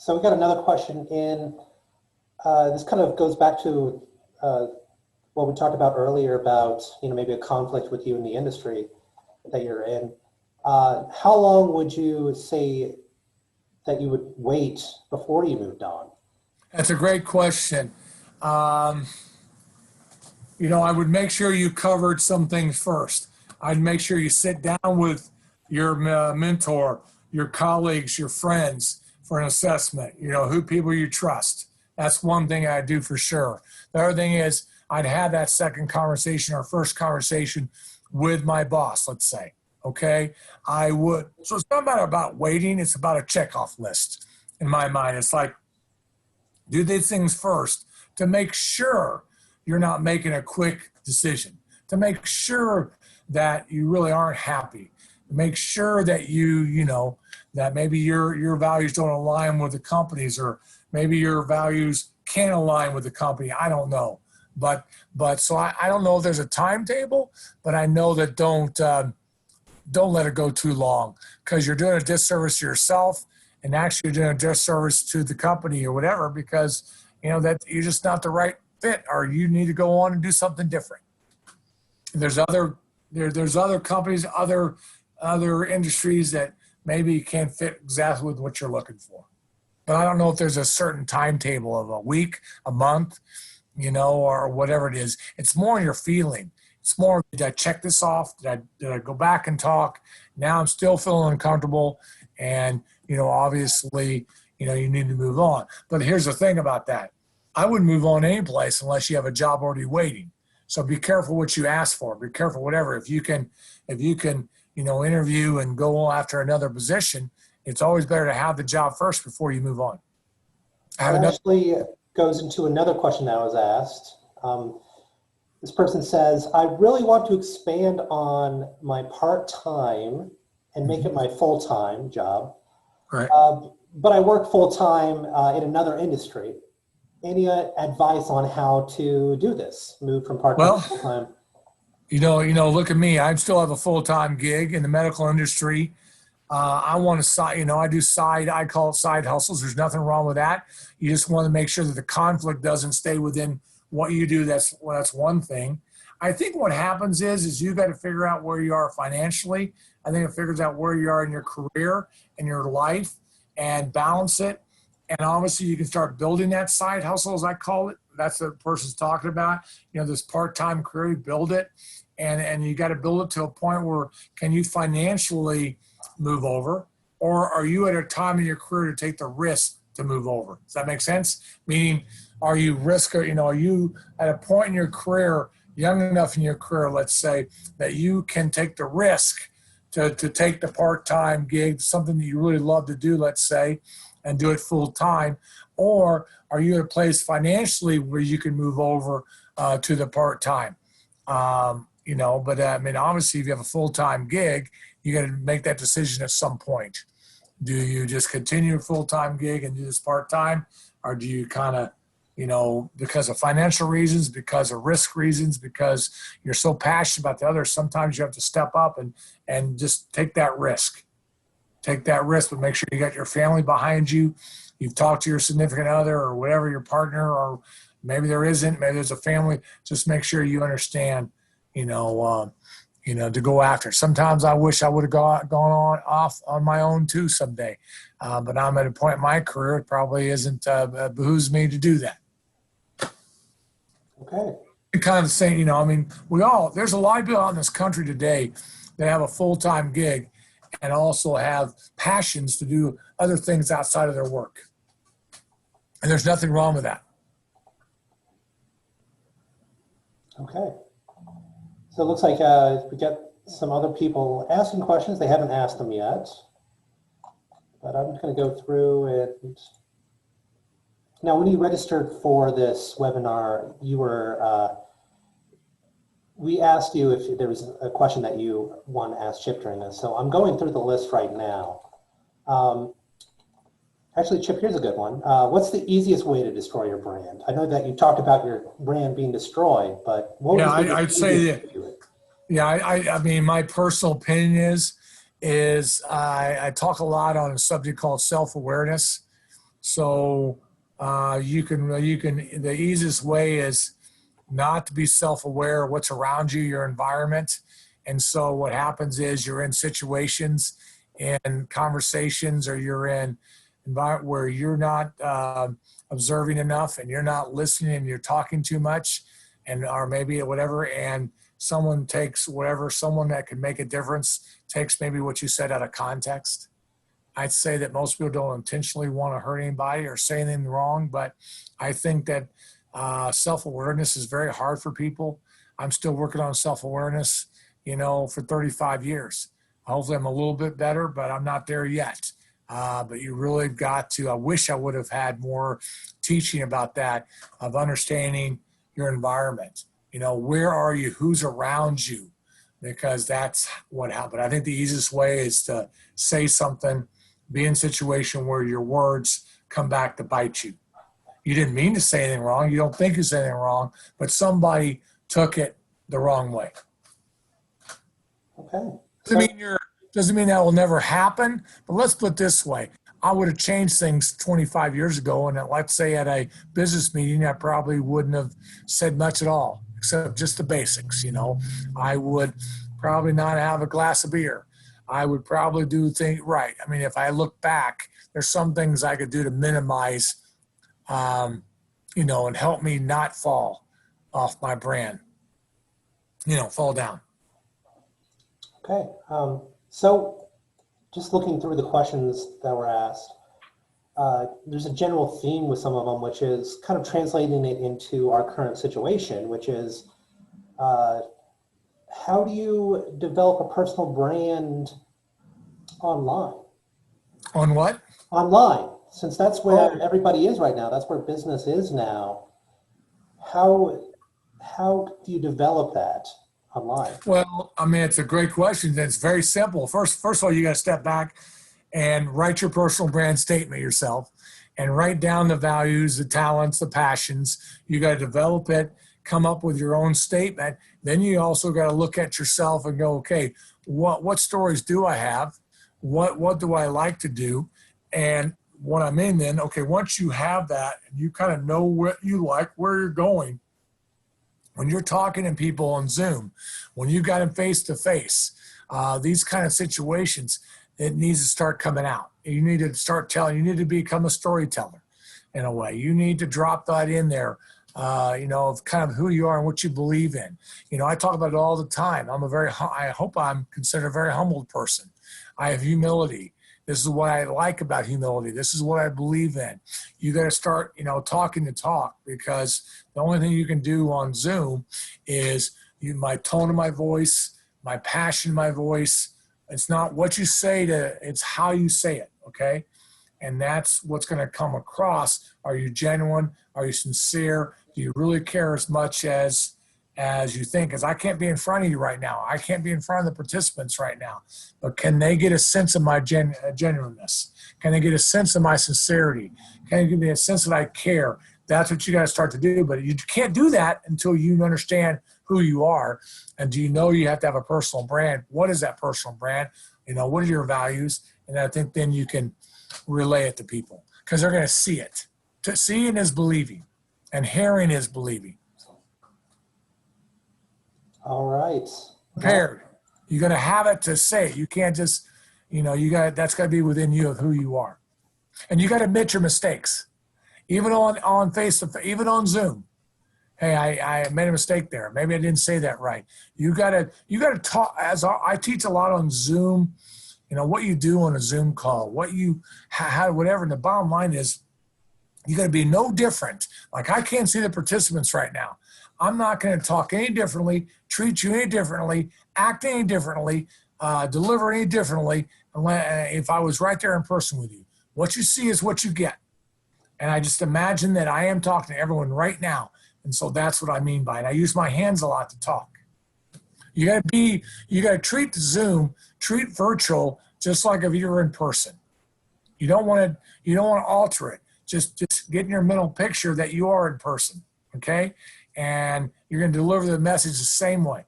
So we got another question in. This kind of goes back to what we talked about earlier about, maybe a conflict with you in the industry that you're in. How long would you say that you would wait before you moved on? That's a great question. I would make sure you covered some things first. I'd make sure you sit down with your mentor, your colleagues, your friends for an assessment, who people you trust. That's one thing I'd do for sure. The other thing is I'd have that second conversation or first conversation with my boss, let's say. Okay, I would. So it's not about waiting. It's about a checkoff list in my mind. It's like, do these things first to make sure you're not making a quick decision, to make sure that you really aren't happy, to make sure that that maybe your values don't align with the company's, or maybe your values can't align with the company. I don't know. But so I don't know if there's a timetable, but I know that don't let it go too long, because you're doing a disservice to yourself, and actually you're doing a disservice to the company or whatever, because that you're just not the right fit, or you need to go on and do something different. There's other companies, other industries that maybe can't fit exactly with what you're looking for. But I don't know if there's a certain timetable of a week, a month, or whatever it is. It's more your feeling. It's more, did I check this off? Did I go back and talk? Now I'm still feeling uncomfortable. And, obviously, you need to move on. But here's the thing about that. I wouldn't move on any place unless you have a job already waiting. So be careful what you ask for. Be careful whatever. If you can, interview and go after another position, it's always better to have the job first before you move on. That actually goes into another question that was asked. This person says, I really want to expand on my part-time and make it my full-time job. Right. But I work full-time in another industry. Any advice on how to do this? Move from part-time to full-time? Look at me. I still have a full-time gig in the medical industry. I want to I call it side hustles. There's nothing wrong with that. You just want to make sure that the conflict doesn't stay within what you do. That's one thing. I think what happens is you got to figure out where you are financially. I think it figures out where you are in your career and your life and balance it. And obviously you can start building that side hustle, as I call it. That's what the person's talking about. This part-time career, you build it, and you got to build it to a point where can you financially move over, or are you at a time in your career to take the risk to move over? Does that make sense? Meaning, are you are you at a point in your career, young enough in your career, let's say, that you can take the risk to take the part-time gig, something that you really love to do, let's say, and do it full time? Or are you at a place financially where you can move over to the part-time? But obviously if you have a full-time gig, you got to make that decision at some point. Do you just continue a full-time gig and do this part-time? Or do you kind of, because of financial reasons, because of risk reasons, because you're so passionate about the other, sometimes you have to step up and just take that risk. Take that risk, but make sure you got your family behind you. You've talked to your significant other or whatever, your partner, or maybe there isn't, maybe there's a family. Just make sure you understand, to go after. Sometimes I wish I would have gone off on my own too someday. But I'm at a point in my career, it probably isn't, behooves me to do that. Okay. Kind of the same, there's a lot of people out in this country today that have a full-time gig and also have passions to do other things outside of their work. And there's nothing wrong with that. Okay. So it looks like we got some other people asking questions. They haven't asked them yet. But I'm just going to go through it. Now, when you registered for this webinar, we asked you if there was a question that you want to ask Chip during this. So I'm going through the list right now. Actually, Chip, here's a good one. What's the easiest way to destroy your brand? I know that you talked about your brand being destroyed, but what I'd say that. Yeah, I mean, my personal opinion is I talk a lot on a subject called self-awareness. So the easiest way is not to be self-aware of what's around you, your environment. And so what happens is you're in situations and conversations, or you're in environment where you're not observing enough, and you're not listening, and you're talking too much, and or maybe whatever, and someone takes whatever, someone that can make a difference takes maybe what you said out of context. I'd say that most people don't intentionally want to hurt anybody or say anything wrong, but I think that self-awareness is very hard for people. I'm still working on self-awareness, for 35 years. Hopefully I'm a little bit better, but I'm not there yet. But you really got to, I wish I would have had more teaching about that, of understanding your environment. Where are you? Who's around you? Because that's what happened. I think the easiest way is to say something, be in a situation where your words come back to bite you. You didn't mean to say anything wrong. You don't think you said anything wrong, but somebody took it the wrong way. Okay. Doesn't mean that will never happen, but let's put it this way. I would have changed things 25 years ago, and let's say at a business meeting, I probably wouldn't have said much at all, except just the basics. I would probably not have a glass of beer. I would probably do things right. I mean, if I look back, there's some things I could do to minimize, and help me not fall off my brand, fall down. Okay. So just looking through the questions that were asked, there's a general theme with some of them, which is kind of translating it into our current situation, which is how do you develop a personal brand online? On what? Online, since that's where everybody is right now. That's where business is now. How do you develop that online? Well, I mean, it's a great question. It's very simple. First of all, you got to step back and write your personal brand statement yourself, and write down the values, the talents, the passions. You got to develop it, come up with your own statement. Then you also got to look at yourself and go, okay, what stories do I have? What do I like to do? And what I'm in then, okay, once you have that and you kind of know what you like, where you're going, when you're talking to people on Zoom, when you got them face to face, these kind of situations, it needs to start coming out. You need to start telling, you need to become a storyteller in a way. You need to drop that in there, of kind of who you are and what you believe in. I talk about it all the time. I hope I'm considered a very humbled person. I have humility. This is what I like about humility. This is what I believe in. You got to start, talking the talk, because the only thing you can do on Zoom is my tone of my voice, my passion, my voice. It's not what you say it's how you say it. Okay. And that's what's going to come across. Are you genuine? Are you sincere? Do you really care as much as you think? Because I can't be in front of you right now. I can't be in front of the participants right now. But can they get a sense of my genuineness? Can they get a sense of my sincerity? Can they give me a sense that I care? That's what you got to start to do. But you can't do that until you understand who you are. And do you know you have to have a personal brand? What is that personal brand? What are your values? And I think then you can relay it to people, because they're going to see it. Seeing is believing, and hearing is believing. All right. Prepared. You're going to have it to say. You can't just, that's got to be within you of who you are. And you got to admit your mistakes. Even on face-to-face, even on Zoom. Hey, I made a mistake there. Maybe I didn't say that right. You got to talk. As I teach a lot on Zoom, what you do on a Zoom call, whatever. And the bottom line is, you got to be no different. Like, I can't see the participants right now. I'm not going to talk any differently, treat you any differently, act any differently, deliver any differently if I was right there in person with you. What you see is what you get. And I just imagine that I am talking to everyone right now. And so that's what I mean by it. I use my hands a lot to talk. You got to treat treat virtual just like if you were in person. You don't want to alter it. Just get in your mental picture that you are in person. Okay. And you're going to deliver the message the same way.